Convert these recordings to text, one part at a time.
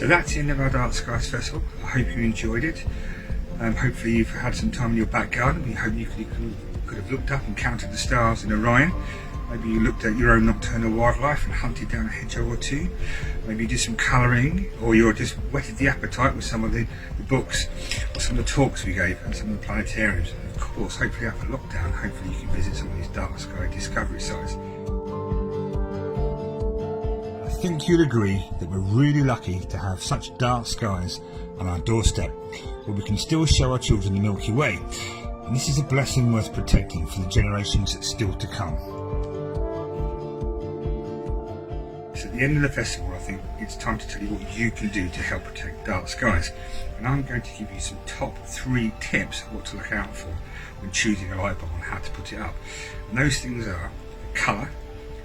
So that's the end of our Dark Skies Festival. I hope you enjoyed it. Hopefully you've had some time in your back garden. We hope you could have looked up and counted the stars in Orion. Maybe you looked at your own nocturnal wildlife and hunted down a hedgehog or two. Maybe you did some colouring, or you just whetted the appetite with some of the books or some of the talks we gave at some of the planetariums. And of course, hopefully after lockdown, hopefully you can visit some of these dark sky discovery sites. I think you'll agree that we're really lucky to have such dark skies on our doorstep, where we can still show our children the Milky Way. And this is a blessing worth protecting for the generations still to come. So at the end of the festival, I think it's time to tell you what you can do to help protect dark skies. And I'm going to give you some top 3 tips of what to look out for when choosing a light bulb and how to put it up. And those things are the colour,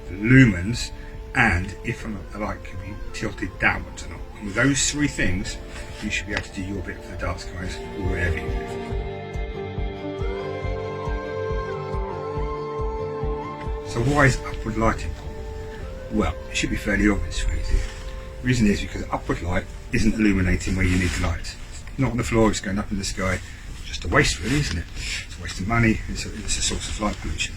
the lumens, and if a light can be tilted downwards or not. And with those 3 things, you should be able to do your bit for the dark skies wherever you live. So why is upward lighting important? Well, it should be fairly obvious for you. The reason is because upward light isn't illuminating where you need the light. It's not on the floor, it's going up in the sky. It's just a waste really, isn't it? It's a waste of money, it's a source of light pollution.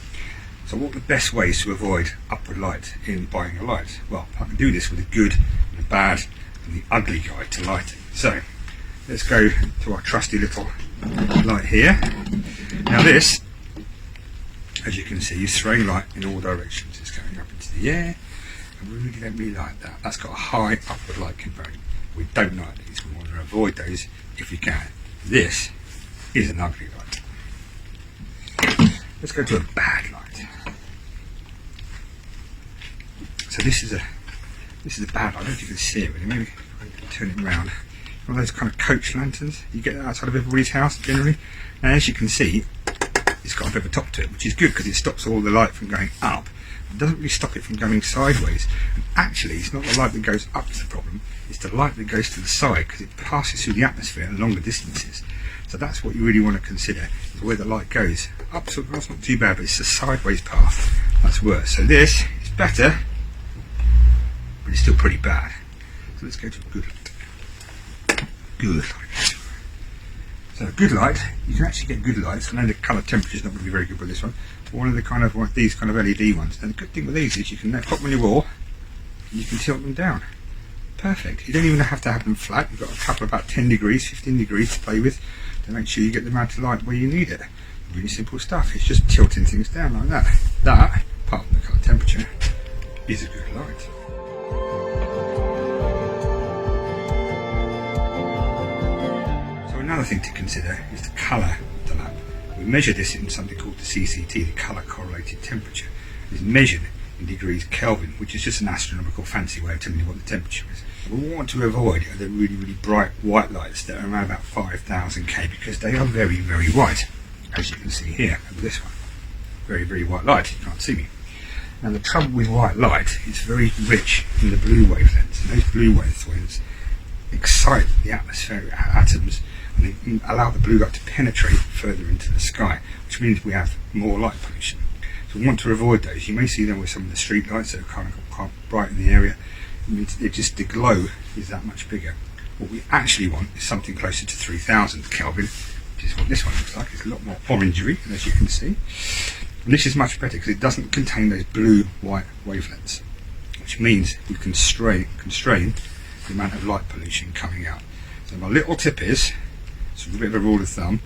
So what are the best ways to avoid upward light in buying a light? Well, I can do this with a good, the bad and the ugly guide to lighting. So let's go to our trusty little light here. Now this, as you can see, is throwing light in all directions. It's going up into the air, and we really don't really like that. That's got a high upward light component. We don't like these. We want to avoid those if we can. This is an ugly light. Let's go to a bad light. So this is a bad light. I don't know if you can see it really. Maybe I can turn it around. One of those kind of coach lanterns you get outside of everybody's house generally. Now as you can see, it's got a bit of a top to it, which is good because it stops all the light from going up. It doesn't really stop it from going sideways. And actually, it's not the light that goes up that's the problem, it's the light that goes to the side because it passes through the atmosphere at longer distances. So that's what you really want to consider, is where the light goes. Up, so that's not too bad, but it's the sideways path that's worse. So this is better, but it's still pretty bad. So let's go to a good light. Good light. So a good light, you can actually get good lights. I know the colour temperature is not going to be very good with this one, but one of these kind of LED ones. And the good thing with these is you can pop them on your wall and you can tilt them down. Perfect. You don't even have to have them flat. You've got a couple about 10 degrees, 15 degrees to play with to make sure you get the amount of light where you need it. Really simple stuff. It's just tilting things down like that. That, apart from the colour temperature, is a good light. Another thing to consider is the colour of the lamp. We measure this in something called the CCT, the colour correlated temperature. It's measured in degrees Kelvin, which is just an astronomical fancy way of telling you what the temperature is. What we want to avoid are the really, really bright white lights that are around about 5000 K because they are very, very white, as you can see here with this one. Very, very white light, you can't see me. Now the trouble with white light is very rich in the blue wavelengths, and those blue wavelengths excite the atmospheric atoms and they allow the blue light to penetrate further into the sky, which means we have more light pollution. So we want to avoid those. You may see them with some of the street lights that are kind of quite bright in the area. The glow is that much bigger. What we actually want is something closer to 3000 Kelvin, which is what this one looks like. It's a lot more orangery, as you can see. And this is much better because it doesn't contain those blue-white wavelengths, which means we constrain the amount of light pollution coming out. So my little tip is, it's a bit of a rule of thumb,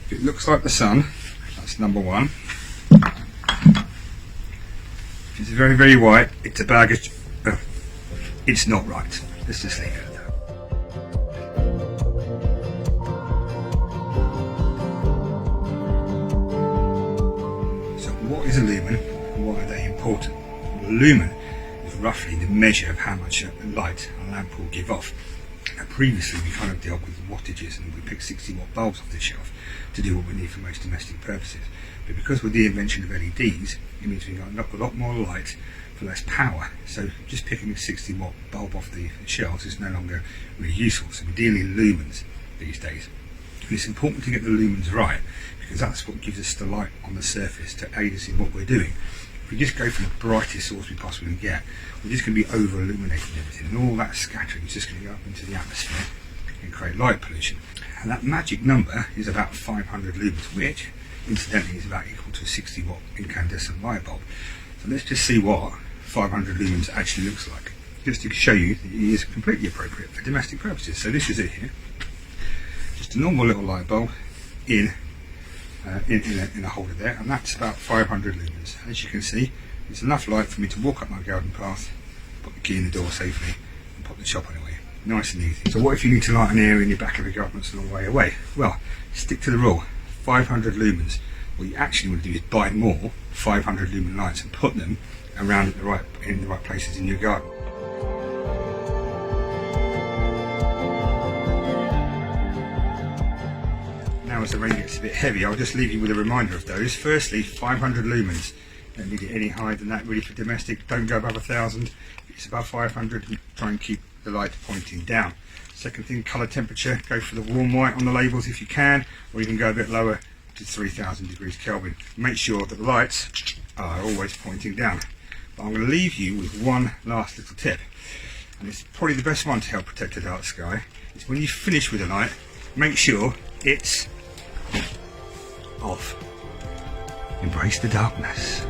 if it looks like the sun, that's number 1. If it's very, very white, it's a bag of, it's not right. Let's just leave it at that. So what is a lumen and why are they important? Well, a lumen is roughly the measure of how much light a lamp will give off. Now previously we kind of dealt with wattages and we picked 60 watt bulbs off the shelf to do what we need for most domestic purposes. But because with the invention of LEDs, it means we got a lot more light for less power. So just picking a 60 watt bulb off the shelves is no longer really useful. So we're dealing in lumens these days. And it's important to get the lumens right because that's what gives us the light on the surface to aid us in what we're doing. If we just go for the brightest source we possibly can get, we're just going to be over illuminating everything, and all that scattering is just going to go up into the atmosphere and create light pollution. And that magic number is about 500 lumens, which incidentally is about equal to a 60 watt incandescent light bulb. So let's just see what 500 lumens actually looks like, just to show you that it is completely appropriate for domestic purposes. So this is it here, just a normal little light bulb in a holder there, and that's about 500 lumens. As you can see, it's enough light for me to walk up my garden path, put the key in the door safely, and put the shopping away. Nice and easy. So what if you need to light an area in your back of the garden that's a long way away? Well, stick to the rule, 500 lumens. What you actually want to do is buy more 500 lumen lights and put them around in the right places in your garden. Now as the rain gets a bit heavy, I'll just leave you with a reminder of those. Firstly, 500 lumens. Don't need it any higher than that really for domestic. Don't go above 1000. If it's above 500, try and keep the light pointing down. Second thing, colour temperature. Go for the warm white on the labels if you can, or even go a bit lower to 3000 degrees Kelvin. Make sure that the lights are always pointing down. But I'm going to leave you with one last little tip, and it's probably the best one to help protect the dark sky. It's when you finish with a light, make sure it's off. Embrace the darkness.